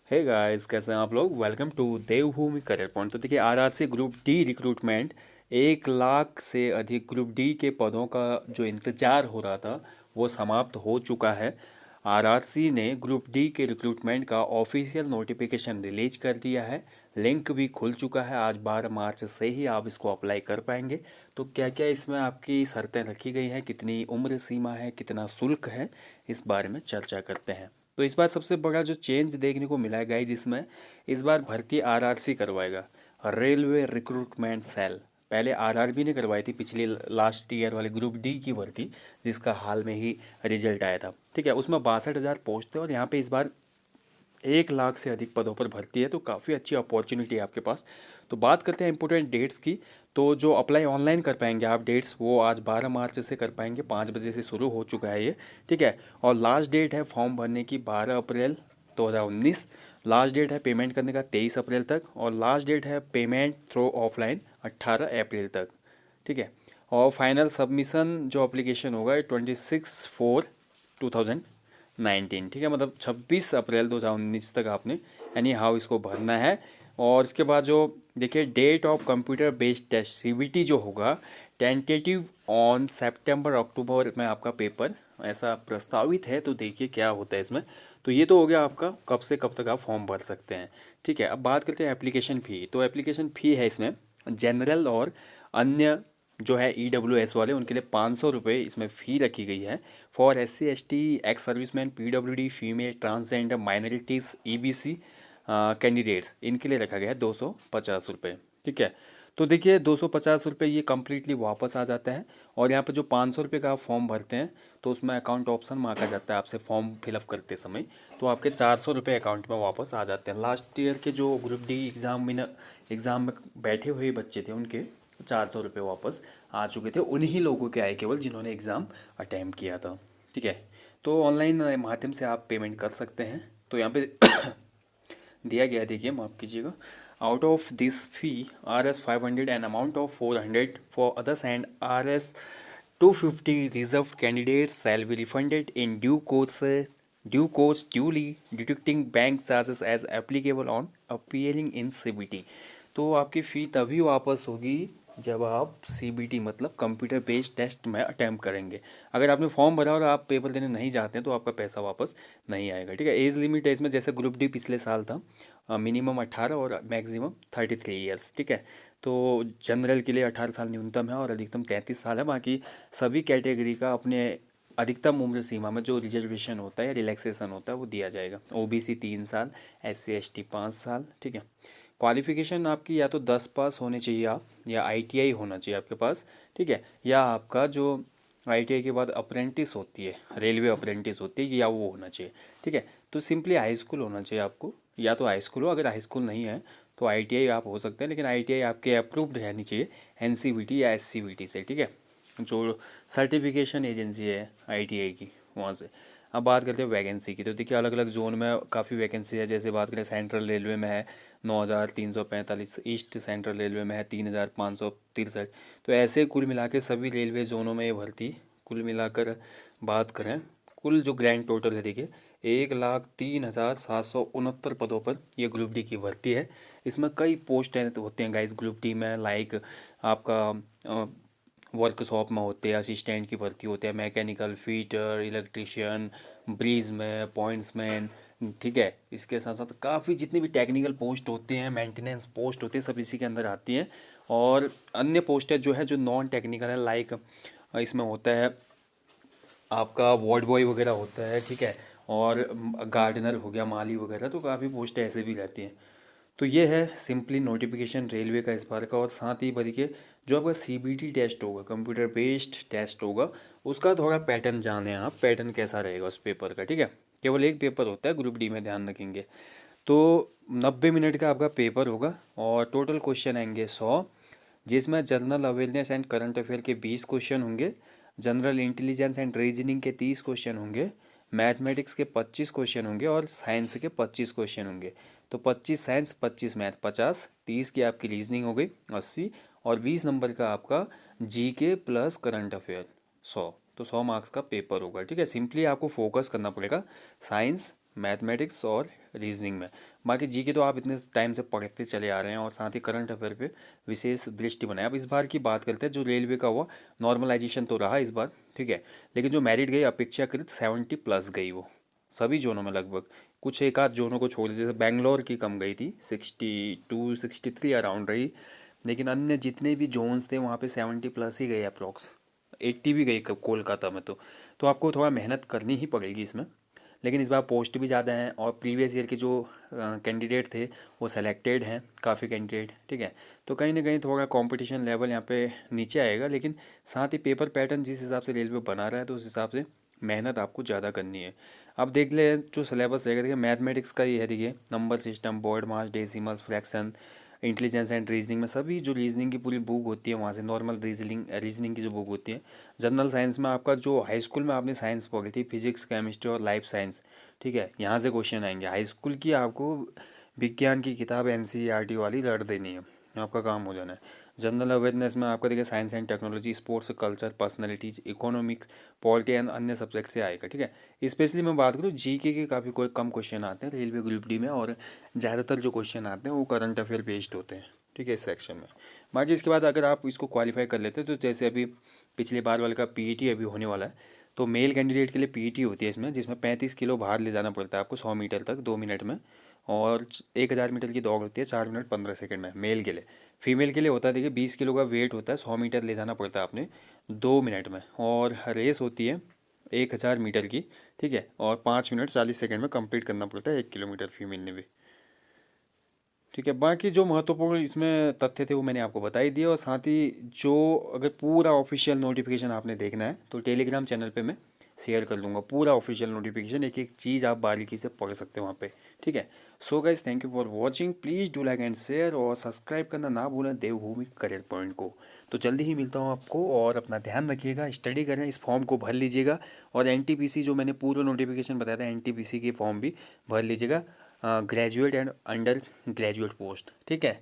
Hey guys, कैसे हैं आप लोग। Welcome to Devbhoomi career point. तो देखिए, RRC group D recruitment 1 lakh से अधिक ग्रुप डी के पदों का जो इंतजार हो रहा था वो समाप्त हो चुका है। आरआरसी ने ग्रुप डी के रिक्रूटमेंट का ऑफिशियल नोटिफिकेशन रिलीज कर दिया है। लिंक भी खुल चुका है। आज 12 मार्च से ही आप इसको अप्लाई कर पाएंगे। तो क्या क्या इसमें आपकी शर्तें रखी गई हैं, कितनी उम्र सीमा है, कितना शुल्क है, इस बारे में चर्चा करते हैं। तो इस बार सबसे बड़ा जो चेंज देखने को मिला है गाइज, इसमें इस बार भर्ती आरआरसी करवाएगा, रेलवे रिक्रूटमेंट सेल। पहले आरआरबी ने करवाई थी पिछली लास्ट ईयर वाले ग्रुप डी की भर्ती, जिसका हाल में ही रिजल्ट आया था। ठीक है, उसमें 62,000 पोस्ट थे और यहाँ पे इस बार 1 लाख से अधिक पदों पर भर्ती है। तो काफ़ी अच्छी अपॉर्चुनिटी है आपके पास। तो बात करते हैं इंपॉर्टेंट डेट्स की। तो जो अप्लाई ऑनलाइन कर पाएंगे आप डेट्स, वो आज 12 मार्च से कर पाएंगे। 5 बजे से शुरू हो चुका है ये। ठीक है, और लास्ट डेट है फॉर्म भरने की 12 अप्रैल 2019। लास्ट डेट है पेमेंट करने का 23 अप्रैल तक, और लास्ट डेट है पेमेंट थ्रू ऑफलाइन 18 अप्रैल तक। ठीक है, और फाइनल सबमिशन जो अप्लीकेशन होगा 26/4/2019। ठीक है, मतलब 26 अप्रैल 2019 तक आपने एनी हाउ इसको भरना है। और इसके बाद जो देखिए, date of computer based test CBT जो होगा, टेंटेटिव ऑन सितंबर अक्टूबर में आपका पेपर ऐसा प्रस्तावित है। तो देखिए क्या होता है इसमें। तो ये तो हो गया आपका कब से कब तक आप फॉर्म भर सकते हैं। ठीक है, अब बात करते हैं एप्लीकेशन फ़ी। तो एप्लीकेशन फ़ी है इसमें जनरल और अन्य जो है ईडब्ल्यूएस वाले, उनके लिए 500 रुपये इसमें फ़ी रखी गई है। For SC ST, ex serviceman, PWD, female, transgender, minorities, EBC candidates, इनके लिए रखा गया है 250 रुपये। ठीक है, तो देखिए 250 रुपये ये कम्प्लीटली वापस आ जाता है। और यहाँ पे जो 500 रुपये का आप फॉर्म भरते हैं, तो उसमें अकाउंट ऑप्शन मांगा जाता है आपसे फॉर्म फिलअप करते समय। तो आपके 400 रुपये अकाउंट में वापस आ जाते हैं। लास्ट ईयर के जो ग्रुप डी एग्ज़ाम में बैठे हुए बच्चे थे, उनके 400 रुपये वापस आ चुके थे। उन्हीं लोगों के आए केवल जिन्होंने एग्ज़ाम अटैम्प्ट किया था। ठीक है, तो ऑनलाइन माध्यम से आप पेमेंट कर सकते हैं। तो यहाँ पे दिया गया है, देखिए माफ़ कीजिएगा। Out of this fee, Rs 500 and amount of 400 for others and Rs 250 reserve candidates shall be refunded in due course duly deducting bank charges as applicable on appearing in CBT। तो आपकी फ़ी तभी वापस होगी जब आप CBT मतलब computer based test में attempt करेंगे। अगर आपने फॉर्म भरा और आप पेपर देने नहीं जाते हैं तो आपका पैसा वापस नहीं आएगा। ठीक है, एज लिमिट है इसमें जैसे ग्रुप डी पिछले साल था, मिनिमम 18 और मैक्सिमम 33 ईयर्स। ठीक है, तो जनरल के लिए 18 साल न्यूनतम है और अधिकतम 33 साल है। बाकी सभी कैटेगरी का अपने अधिकतम उम्र सीमा में जो रिजर्वेशन होता है या रिलैक्सेशन होता है वो दिया जाएगा। OBC 3 साल, SC ST 5 साल। ठीक है, क्वालिफिकेशन आपकी या तो 10 पास होने चाहिए आप, या ITI होना चाहिए आपके पास। ठीक है, या आपका जो ITI के बाद अप्रेंटिस होती है, रेलवे अप्रेंटिस होती है, या वो होना चाहिए। ठीक है, तो सिंपली हाई स्कूल होना चाहिए आपको, या तो हाई स्कूल हो। अगर हाई स्कूल नहीं है तो ITI आप हो सकते हैं, लेकिन ITI आपके अप्रूव्ड रहनी चाहिए NCVT या SCVT से। ठीक है, जो सर्टिफिकेशन एजेंसी है ITI की, वहाँ से। अब बात करते हैं वैकेंसी की। तो देखिए, अलग अलग जोन में काफ़ी वैकेंसी है। जैसे बात करें सेंट्रल रेलवे में है 9,345, ईस्ट सेंट्रल रेलवे में है 3,563। तो ऐसे कुल मिला के सभी रेलवे जोनों में ये भर्ती कुल मिलाकर बात करें, कुल जो ग्रैंड टोटल है देखिए, 1,03,769 पदों पर ये ग्रुप डी की भर्ती है। इसमें कई पोस्ट होते हैं गाइस ग्रुप डी में, लाइक आपका वर्कशॉप में होते हैं, असिस्टेंट की भर्ती होते हैं, मैकेनिकल, फिटर, इलेक्ट्रिशियन, ब्रिज में, पॉइंट्समैन। ठीक है, इसके साथ साथ काफ़ी जितनी भी टेक्निकल पोस्ट होते हैं, मेंटेनेंस पोस्ट होते हैं, सब इसी के अंदर आती हैं। और अन्य पोस्टें जो है जो नॉन टेक्निकल है, लाइक इसमें होता है आपका वार्ड बॉय वगैरह होता है। ठीक है, और गार्डनर हो गया, माली वगैरह, तो काफ़ी पोस्टें ऐसे भी रहती हैं। तो ये है सिंपली नोटिफिकेशन रेलवे का इस बार का। और साथ ही देखिए, जो आपका CBT टेस्ट होगा, कंप्यूटर बेस्ड टेस्ट होगा, उसका थोड़ा पैटर्न जाने आप, पैटर्न कैसा रहेगा उस पेपर का। ठीक है, केवल एक पेपर होता है ग्रुप डी में, ध्यान रखेंगे। तो 90 मिनट का आपका पेपर होगा और टोटल क्वेश्चन आएंगे 100, जिसमें general awareness and current affair के 20 क्वेश्चन होंगे, जनरल इंटेलिजेंस एंड रीजनिंग के 30 क्वेश्चन होंगे, मैथमेटिक्स के 25 क्वेश्चन होंगे और साइंस के 25 क्वेश्चन होंगे। तो 25 साइंस, 25 मैथ, 50, 30 की आपकी रीजनिंग हो गई 80, और 20 नंबर का आपका GK प्लस करंट अफेयर 100। तो 100 मार्क्स का पेपर होगा। ठीक है, सिंपली आपको फोकस करना पड़ेगा साइंस, मैथमेटिक्स और रीजनिंग में। बाकी जीके तो आप इतने टाइम से पढ़ते चले आ रहे हैं और साथ ही करंट अफेयर पे विशेष दृष्टि बनाए। अब इस बार की बात करते हैं, जो रेलवे का हुआ नॉर्मलाइजेशन तो रहा इस बार, ठीक है, लेकिन जो मेरिट गई अपेक्षाकृत 70+ गई वो सभी जोनों में लगभग। कुछ एक आध जोनों को छोड़, जैसे बैंगलोर की कम गई थी, 62 63 अराउंड रही, लेकिन अन्य जितने भी जोन्स थे वहाँ पे 70+ ही गए अप्रॉक्स। 80 भी गई कोलकाता में। तो आपको थोड़ा मेहनत करनी ही पड़ेगी इसमें। लेकिन इस बार पोस्ट भी ज़्यादा हैं और प्रीवियस ईयर के जो कैंडिडेट थे वो सेलेक्टेड हैं काफ़ी कैंडिडेट, ठीक है। तो कहीं ना कहीं थोड़ा कंपटीशन लेवल यहाँ पे नीचे आएगा, लेकिन साथ ही पेपर पैटर्न जिस हिसाब से रेलवे बना रहा है तो उस हिसाब से मेहनत आपको ज़्यादा करनी है। अब देख ले जो सिलेबस रहेगा, देखिए मैथमेटिक्स का ही है, देखिए number system, board mass, decimals, fraction, intelligence and reasoning में सभी जो रीजनिंग की पूरी बुक होती है वहाँ से, नॉर्मल रीजनिंग की जो बुक होती है। जनरल साइंस में आपका जो हाई स्कूल में आपने साइंस पढ़ी थी, फिजिक्स, केमिस्ट्री और लाइफ साइंस, ठीक है, यहाँ से क्वेश्चन आएंगे। हाई स्कूल की आपको विज्ञान की किताब एनसीईआरटी वाली रट देनी है, आपका काम हो जाना है। जनरल अवेयरनेस में आपका देखिए science and technology, sports, culture, personalities, economics, polity and अन्य सब्जेक्ट से आएगा, ठीक है। स्पेशली मैं बात करूँ जीके के काफ़ी कोई कम क्वेश्चन आते हैं रेलवे ग्रुप डी में, और ज़्यादातर जो क्वेश्चन आते हैं वो करंट अफेयर बेस्ड होते हैं, ठीक है, इस सेक्शन में। बाकी इसके बाद अगर आप इसको क्वालिफाई कर लेते हैं तो जैसे अभी पिछले बार वाले का पीईटी अभी होने वाला है, तो मेल कैंडिडेट के लिए पीईटी होती है इसमें, जिसमें 35 किलो भार ले जाना पड़ता है आपको 100 मीटर तक 2 मिनट में, और 1000 मीटर की दौड़ होती है 4 मिनट 15 सेकंड में मेल के लिए। फीमेल के लिए होता है, देखिए 20 किलो का वेट होता है, 100 मीटर ले जाना पड़ता है आपने 2 मिनट में, और रेस होती है 1000 मीटर की, ठीक है, और 5 मिनट 40 सेकंड में कंप्लीट करना पड़ता है 1 किलोमीटर फीमेल ने भी, ठीक है। बाकी जो महत्वपूर्ण इसमें तथ्य थे वो मैंने आपको बता ही दिए, और साथ ही जो अगर पूरा ऑफिशियल नोटिफिकेशन आपने देखना है तो टेलीग्राम चैनल पे मैं शेयर कर दूंगा पूरा ऑफिशियल नोटिफिकेशन, एक एक चीज़ आप बारीकी से पढ़ सकते हो वहाँ पे, ठीक है। So guys, thank you for watching, please do like and share और सब्सक्राइब करना ना भूलें देवभूमि करियर पॉइंट को। तो जल्दी ही मिलता हूँ आपको, और अपना ध्यान रखिएगा, स्टडी करें, इस फॉर्म को भर लीजिएगा, और एनटीपीसी जो मैंने पूरा नोटिफिकेशन बताया था एनटीपीसी की फॉर्म भी भर लीजिएगा, graduate and under graduate post, ठीक है।